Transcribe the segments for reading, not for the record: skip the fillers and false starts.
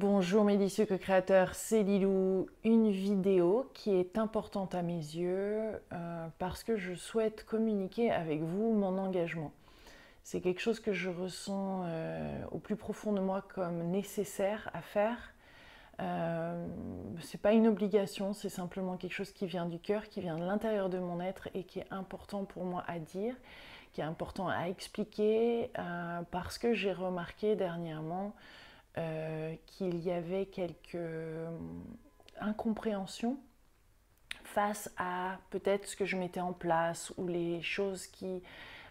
Bonjour mes délicieux co-créateurs, c'est Lilou. Une vidéo qui est importante à mes yeux parce que je souhaite communiquer avec vous mon engagement. C'est quelque chose que je ressens au plus profond de moi comme nécessaire à faire. C'est pas une obligation, c'est simplement quelque chose qui vient du cœur, qui vient de l'intérieur de mon être et qui est important pour moi à dire, qui est important à expliquer parce que j'ai remarqué dernièrement qu'il y avait quelques incompréhensions face à peut-être ce que je mettais en place ou les choses qui,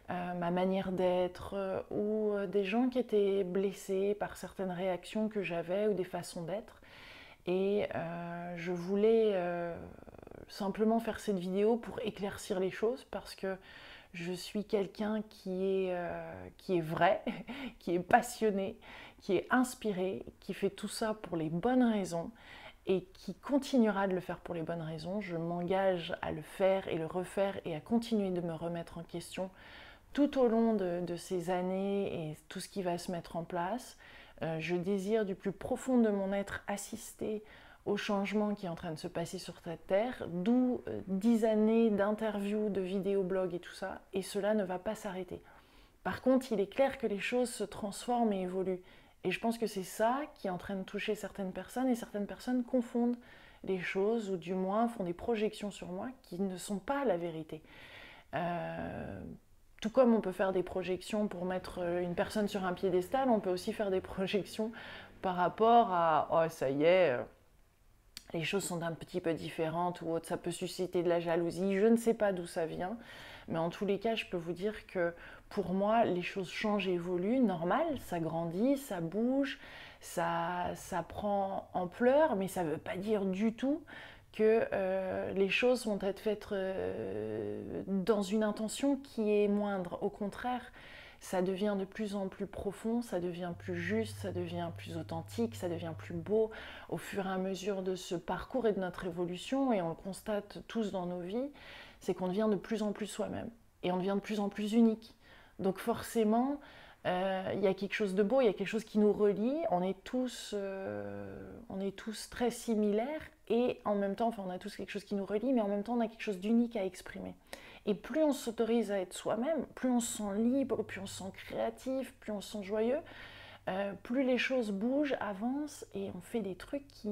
ma manière d'être ou des gens qui étaient blessés par certaines réactions que j'avais ou des façons d'être. Et je voulais simplement faire cette vidéo pour éclaircir les choses parce que je suis quelqu'un qui est vrai, qui est passionné, qui est inspiré, qui fait tout ça pour les bonnes raisons et qui continuera de le faire pour les bonnes raisons. Je m'engage à le faire et le refaire et à continuer de me remettre en question tout au long de ces années et tout ce qui va se mettre en place. Je désire du plus profond de mon être assister au changement qui est en train de se passer sur cette terre, d'où 10 années d'interviews, de vidéos, blogs et tout ça, et cela ne va pas s'arrêter. Par contre, il est clair que les choses se transforment et évoluent. Et je pense que c'est ça qui est en train de toucher certaines personnes, et certaines personnes confondent les choses, ou du moins font des projections sur moi qui ne sont pas la vérité. Tout comme on peut faire des projections pour mettre une personne sur un piédestal, on peut aussi faire des projections par rapport à « oh ça y est, les choses sont un petit peu différentes » ou autre, ça peut susciter de la jalousie, je ne sais pas d'où ça vient, mais en tous les cas, je peux vous dire que pour moi, les choses changent et évoluent, normal, ça grandit, ça bouge, ça prend ampleur, mais ça ne veut pas dire du tout que les choses vont être faites dans une intention qui est moindre. Au contraire, ça devient de plus en plus profond, ça devient plus juste, ça devient plus authentique, ça devient plus beau au fur et à mesure de ce parcours et de notre évolution, et on le constate tous dans nos vies, c'est qu'on devient de plus en plus soi-même, et on devient de plus en plus unique. Donc forcément, il y a quelque chose de beau, il y a quelque chose qui nous relie, on est tous très similaires, et en même temps, enfin on a tous quelque chose qui nous relie, mais en même temps on a quelque chose d'unique à exprimer. Et plus on s'autorise à être soi-même, plus on se sent libre, plus on se sent créatif, plus on se sent joyeux, plus les choses bougent, avancent, et on fait des trucs qui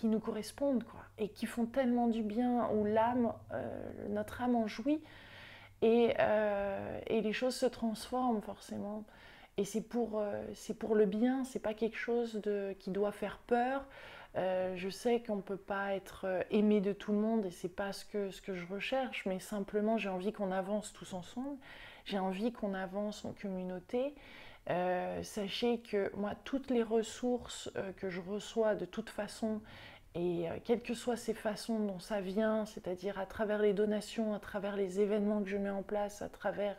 nous correspondent, quoi, et qui font tellement du bien, où notre âme en jouit, et les choses se transforment forcément. Et c'est pour le bien, c'est pas quelque chose qui doit faire peur. Je sais qu'on ne peut pas être aimé de tout le monde, et c'est pas ce que je recherche, mais simplement j'ai envie qu'on avance tous ensemble, j'ai envie qu'on avance en communauté. Sachez que moi, toutes les ressources que je reçois de toute façon, et quelles que soient ces façons dont ça vient, c'est-à-dire à travers les donations, à travers les événements que je mets en place, à travers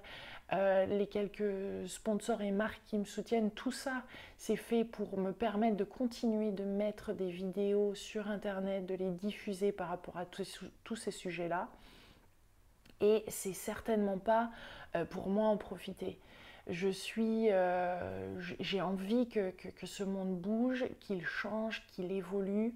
les quelques sponsors et marques qui me soutiennent, tout ça, c'est fait pour me permettre de continuer de mettre des vidéos sur Internet, de les diffuser par rapport à tous ces sujets-là. Et c'est certainement pas pour moi en profiter. J'ai envie que ce monde bouge, qu'il change, qu'il évolue.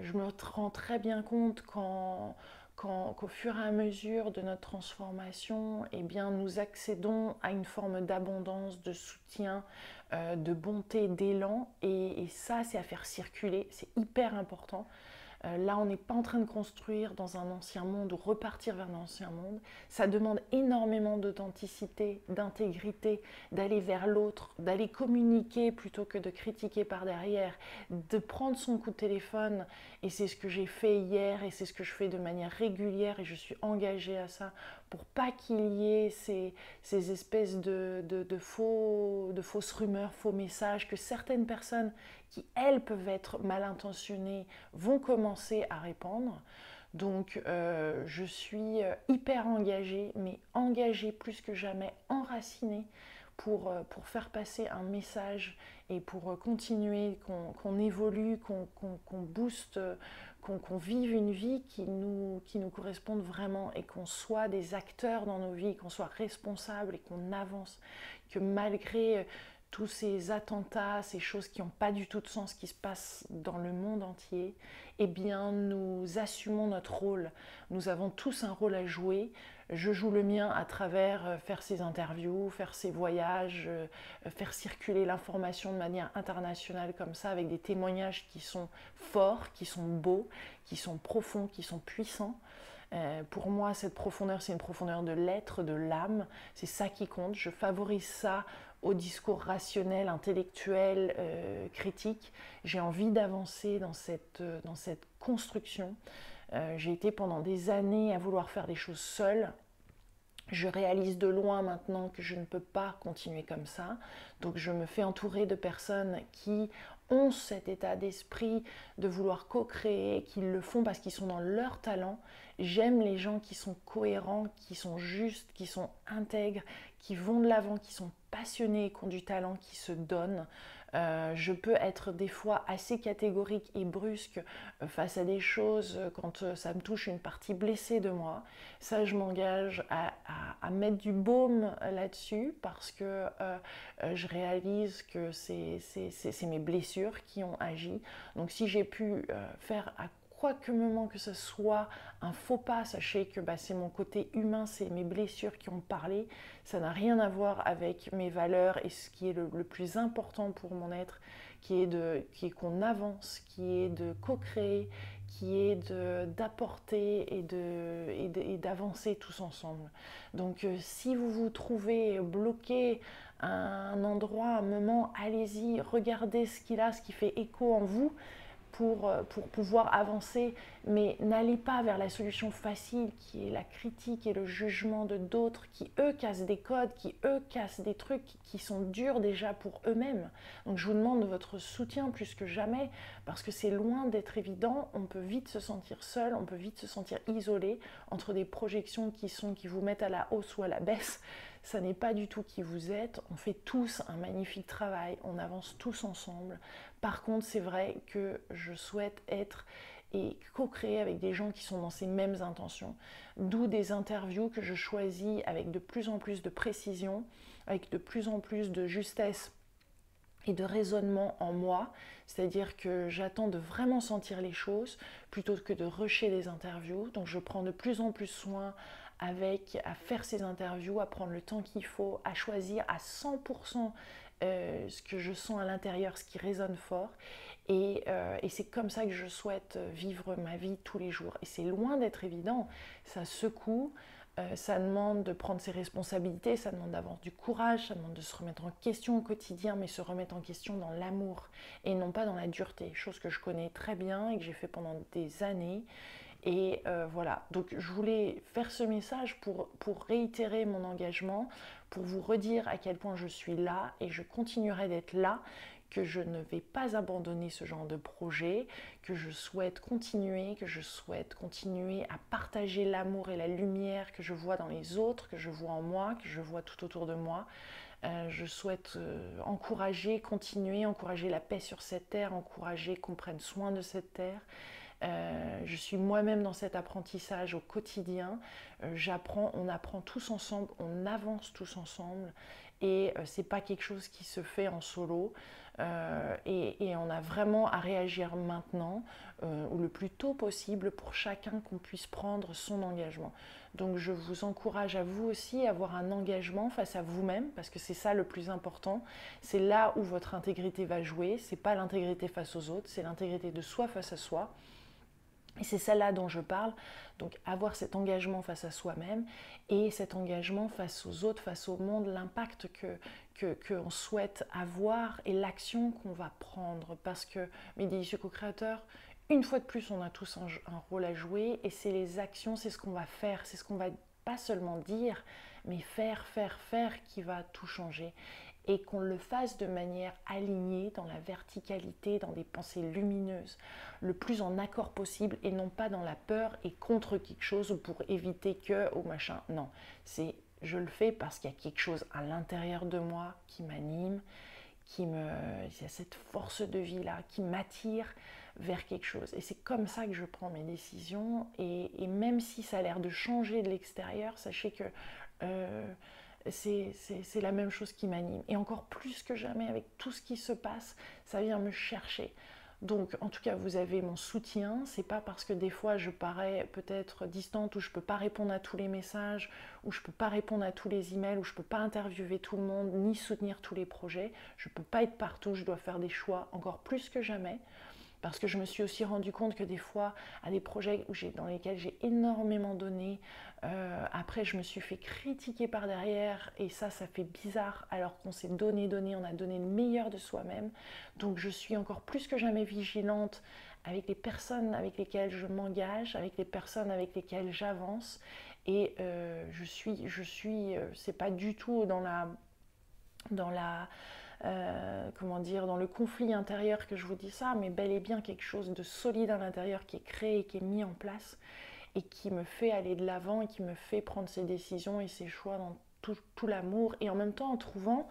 Je me rends très bien compte qu'au fur et à mesure de notre transformation, eh bien, nous accédons à une forme d'abondance, de soutien, de bonté, d'élan. Et ça, c'est à faire circuler, c'est hyper important. Là, on n'est pas en train de construire dans un ancien monde ou repartir vers l'ancien monde. Ça demande énormément d'authenticité, d'intégrité, d'aller vers l'autre, d'aller communiquer plutôt que de critiquer par derrière, de prendre son coup de téléphone. Et c'est ce que j'ai fait hier, et c'est ce que je fais de manière régulière, et je suis engagée à ça pour pas qu'il y ait ces espèces de fausses rumeurs, faux messages que certaines personnes qui, elles, peuvent être mal intentionnées, vont commencer à répandre. Donc je suis hyper engagée, mais engagée plus que jamais, enracinée pour faire passer un message et pour continuer, qu'on évolue, qu'on booste, qu'on vive une vie qui nous corresponde vraiment, et qu'on soit des acteurs dans nos vies, qu'on soit responsables et qu'on avance, que malgré tous ces attentats, ces choses qui n'ont pas du tout de sens, qui se passent dans le monde entier, eh bien nous assumons notre rôle. Nous avons tous un rôle à jouer. Je joue le mien à travers faire ces interviews, faire ces voyages, faire circuler l'information de manière internationale comme ça, avec des témoignages qui sont forts, qui sont beaux, qui sont profonds, qui sont puissants. Pour moi, cette profondeur, c'est une profondeur de l'être, de l'âme. C'est ça qui compte. Je favorise ça au discours rationnel, intellectuel, critique. J'ai envie d'avancer dans cette construction. J'ai été pendant des années à vouloir faire des choses seule. Je réalise de loin maintenant que je ne peux pas continuer comme ça. Donc je me fais entourer de personnes qui ont cet état d'esprit de vouloir co-créer, qui le font parce qu'ils sont dans leur talent. J'aime les gens qui sont cohérents, qui sont justes, qui sont intègres, qui vont de l'avant, qui sont passionnés, qui ont du talent, qui se donnent. Je peux être des fois assez catégorique et brusque face à des choses quand ça me touche une partie blessée de moi. Ça, je m'engage à mettre du baume là-dessus parce que je réalise que c'est mes blessures qui ont agi. Donc si j'ai pu faire à quoi que moment que ce soit un faux pas, sachez que c'est mon côté humain, c'est mes blessures qui ont parlé. Ça n'a rien à voir avec mes valeurs et ce qui est le plus important pour mon être, qui est qu'on avance, qui est de co-créer, qui est d'apporter et d'avancer tous ensemble. Donc si vous vous trouvez bloqué à un endroit, un moment, allez-y, regardez ce qu'il a, ce qui fait écho en vous, pour pouvoir avancer, mais n'allez pas vers la solution facile qui est la critique et le jugement de d'autres qui eux cassent des codes, qui eux cassent des trucs qui sont durs déjà pour eux-mêmes. Donc je vous demande votre soutien plus que jamais parce que c'est loin d'être évident, on peut vite se sentir seul, on peut vite se sentir isolé entre des projections qui vous mettent à la hausse ou à la baisse. Ça n'est pas du tout qui vous êtes, on fait tous un magnifique travail, on avance tous ensemble. Par contre, c'est vrai que je souhaite être et co-créer avec des gens qui sont dans ces mêmes intentions. D'où des interviews que je choisis avec de plus en plus de précision, avec de plus en plus de justesse et de raisonnement en moi, c'est-à-dire que j'attends de vraiment sentir les choses plutôt que de rusher les interviews. Donc je prends de plus en plus soin à faire ces interviews, à prendre le temps qu'il faut, à choisir à 100% ce que je sens à l'intérieur, ce qui résonne fort. Et c'est comme ça que je souhaite vivre ma vie tous les jours. Et c'est loin d'être évident, ça secoue, ça demande de prendre ses responsabilités, ça demande d'avoir du courage, ça demande de se remettre en question au quotidien, mais se remettre en question dans l'amour et non pas dans la dureté, chose que je connais très bien et que j'ai fait pendant des années. Et voilà, donc je voulais faire ce message pour réitérer mon engagement, pour vous redire à quel point je suis là et je continuerai d'être là, que je ne vais pas abandonner ce genre de projet, que je souhaite continuer à partager l'amour et la lumière que je vois dans les autres, que je vois en moi, que je vois tout autour de moi. Je souhaite encourager la paix sur cette terre, encourager qu'on prenne soin de cette terre. Je suis moi-même dans cet apprentissage au quotidien. On apprend tous ensemble, on avance tous ensemble. Et c'est pas quelque chose qui se fait en solo. Et on a vraiment à réagir maintenant, ou le plus tôt possible, pour chacun qu'on puisse prendre son engagement. Donc je vous encourage à vous aussi à avoir un engagement face à vous-même, parce que c'est ça le plus important. C'est là où votre intégrité va jouer. C'est pas l'intégrité face aux autres, c'est l'intégrité de soi face à soi. Et c'est celle-là dont je parle, donc avoir cet engagement face à soi-même et cet engagement face aux autres, face au monde, l'impact qu'on souhaite avoir et l'action qu'on va prendre. Parce que mes délicieux co-créateurs, une fois de plus, on a tous un rôle à jouer et c'est les actions, c'est ce qu'on va faire, c'est ce qu'on va pas seulement dire, mais faire qui va tout changer. Et qu'on le fasse de manière alignée, dans la verticalité, dans des pensées lumineuses, le plus en accord possible et non pas dans la peur et contre quelque chose ou pour éviter que ou machin. Non, je le fais parce qu'il y a quelque chose à l'intérieur de moi qui m'anime, il y a cette force de vie là qui m'attire vers quelque chose. Et c'est comme ça que je prends mes décisions. Et même si ça a l'air de changer de l'extérieur, sachez que c'est la même chose qui m'anime. Et encore plus que jamais, avec tout ce qui se passe, ça vient me chercher. Donc, en tout cas, vous avez mon soutien. C'est pas parce que des fois je parais peut-être distante, ou je peux pas répondre à tous les messages, ou je peux pas répondre à tous les emails, ou je peux pas interviewer tout le monde, ni soutenir tous les projets. Je peux pas être partout. Je dois faire des choix encore plus que jamais. Parce que je me suis aussi rendu compte que des fois, à des projets dans lesquels j'ai énormément donné, après je me suis fait critiquer par derrière, et ça fait bizarre, alors qu'on s'est donné, on a donné le meilleur de soi-même. Donc je suis encore plus que jamais vigilante avec les personnes avec lesquelles je m'engage, avec les personnes avec lesquelles j'avance. Et c'est pas du tout dans la comment dire, dans le conflit intérieur que je vous dis ça, mais bel et bien quelque chose de solide à l'intérieur qui est créé, qui est mis en place, et qui me fait aller de l'avant, et qui me fait prendre ses décisions et ses choix dans tout l'amour, et en même temps en trouvant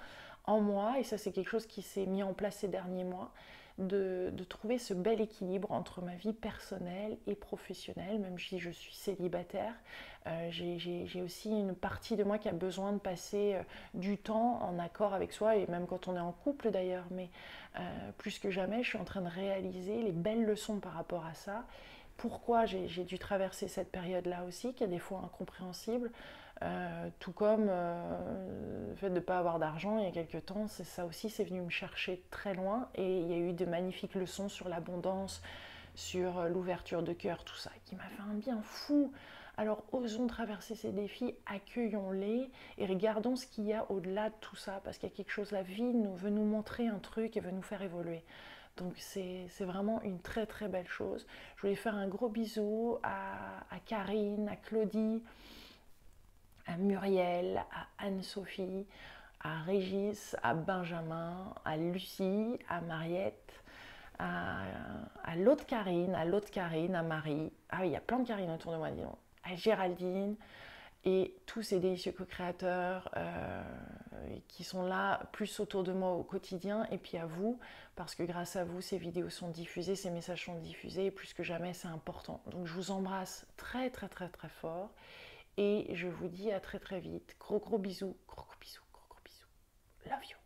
en moi, et ça c'est quelque chose qui s'est mis en place ces derniers mois, de trouver ce bel équilibre entre ma vie personnelle et professionnelle. Même si je suis célibataire, j'ai aussi une partie de moi qui a besoin de passer du temps en accord avec soi, et même quand on est en couple d'ailleurs, mais plus que jamais je suis en train de réaliser les belles leçons par rapport à ça. Pourquoi j'ai dû traverser cette période-là aussi, qui est des fois incompréhensible, tout comme le fait de ne pas avoir d'argent il y a quelques temps, ça aussi c'est venu me chercher très loin, et il y a eu de magnifiques leçons sur l'abondance, sur l'ouverture de cœur, tout ça, qui m'a fait un bien fou. Alors osons traverser ces défis, accueillons-les, et regardons ce qu'il y a au-delà de tout ça, parce qu'il y a quelque chose, la vie veut nous montrer un truc et veut nous faire évoluer. Donc c'est vraiment une très très belle chose. Je voulais faire un gros bisou à Karine, à Claudie, à Muriel, à Anne-Sophie, à Régis, à Benjamin, à Lucie, à Mariette, à l'autre Karine, à Marie. Ah oui, il y a plein de Karine autour de moi, disons. À Géraldine, et tous ces délicieux co-créateurs qui sont là plus autour de moi au quotidien, et puis à vous, parce que grâce à vous, ces vidéos sont diffusées, ces messages sont diffusés, et plus que jamais, c'est important. Donc je vous embrasse très très très très fort, et je vous dis à très très vite. Gros gros bisous, gros gros bisous, gros gros bisous. Love you.